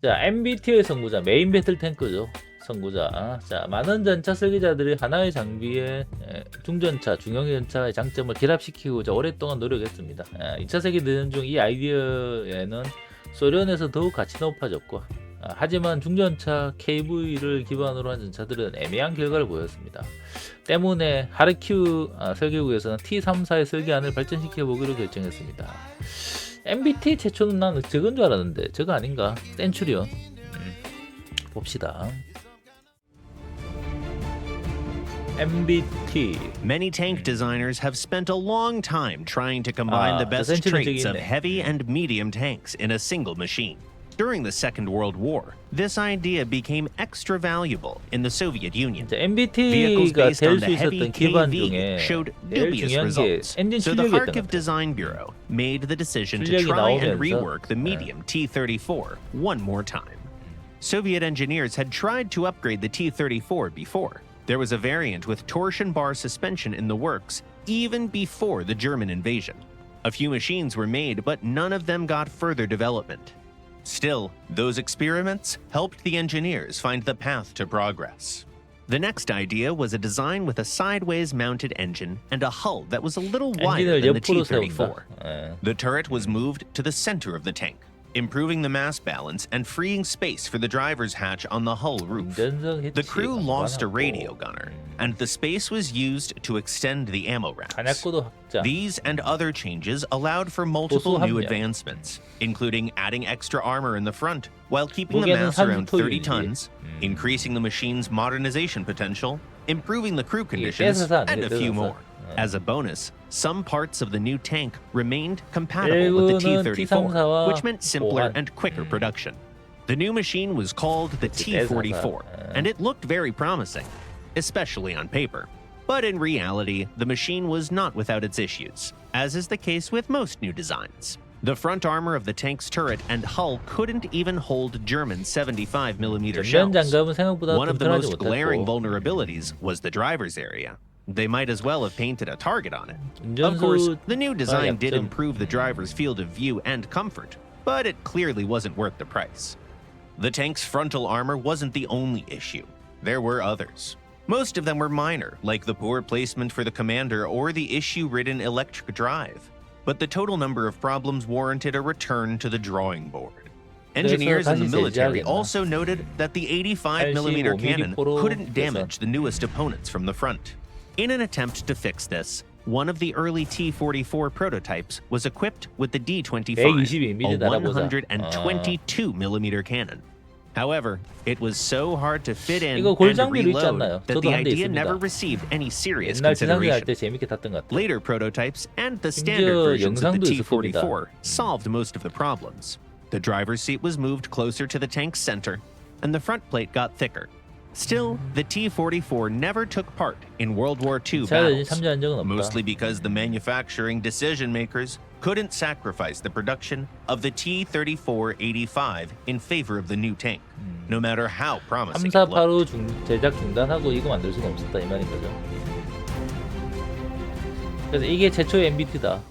자, MBT의 선구자, 메인 배틀 탱크죠. 선구자. 자, 많은 전차 설계자들이 하나의 장비에 중전차, 중형전차의 장점을 결합시키고자 오랫동안 노력했습니다. 2차 세계대전 중 이 아이디어에는 소련에서 더욱 가치가 높아졌고, 하지만 중전차 KV를 기반으로 한 전차들은 애매한 결과를 보였습니다. 때문에 하르키우 설계국에서는 T-34의 설계안을 발전시켜 보기로 결정했습니다. MBT 최초는 나는 저건 줄 알았는데 저거 아닌가? 센츄리온. 봅시다. MBT. Many tank designers have spent a long time trying to combine the best traits of heavy and medium tanks in a single machine. During the Second World War, this idea became extra valuable in the Soviet Union. Vehicles MBT가 based on 될 the 수 heavy 있었던 기반 KV 중에 showed 제일 dubious 중요한 게 results. 엔진 So the 출력이었던 Kharkiv 것 같아요. Design Bureau made the decision to 출력이 try and 나오면서, rework the medium T-34 one more time. Soviet engineers had tried to upgrade the T-34 before. There was a variant with torsion bar suspension in the works even before the German invasion. A few machines were made, but none of them got further development. Still, those experiments helped the engineers find the path to progress. The next idea was a design with a sideways mounted engine and a hull that was a little wider 엔진을 than the 옆으로 T-34. 세운다. The turret was moved to the center of the tank, improving the mass balance and freeing space for the driver's hatch on the hull roof. The crew lost a radio gunner, and the space was used to extend the ammo racks. 탄약고도 확장. These and other changes allowed for multiple 보수 new 합력. advancements, including adding extra armor in the front, while keeping the 무게는 mass around 30 30 tons, increasing the machine's modernization potential, improving the crew conditions, 떼서서 안 and 돼, a few 떼서서. more. As a bonus, some parts of the new tank remained compatible with the 일부는 T-34, T-34와 which meant simpler 보완. and quicker production. The new machine was called the T-44, and it looked very promising, especially on paper. But in reality, the machine was not without its issues, as is the case with most new designs. The front armor of the tank's turret and hull couldn't even hold German 75mm 전면 shells. 장갑은 생각보다 One of the 튼튼하지 most glaring 못했고 vulnerabilities was the driver's area. They might as well have painted a target on it. Of 운전수 course, the new design did 약점. improve the driver's field of view and comfort, but it clearly wasn't worth the price. The tank's frontal armor wasn't the only issue. There were others. Most of them were minor, like the poor placement for the commander or the issue-ridden electric drive. But the total number of problems warranted a return to the drawing board. Engineers in the military also noted that the 85mm cannon couldn't damage the newest opponents from the front. In an attempt to fix this, one of the early T-44 prototypes was equipped with the D-25, a 122mm cannon. However, it was so hard to fit in 이거 and 골장비로 있지 않나요? reload that 저도 the 한 대 idea 있습니다. never received any serious 옛날 지상기 할 consideration. 때 재밌게 탔던 것 같아요. Later prototypes and the 심지어 standard versions of the 영상도 있을 겁니다. T-44 solved most of the problems. The driver's seat was moved closer to the tank's center, and the front plate got thicker. Still, the T-44 never took part in World War II 차라리 battles, 참여한 적은 없다. mostly because the manufacturing decision makers couldn't sacrifice the production of the T-34-85 in favor of the new tank, no matter how promising it looked. 348호 제작 중단하고 이거 만들 수는 없었다 이 말인 거죠. 그래서 이게 최초의 MBT다.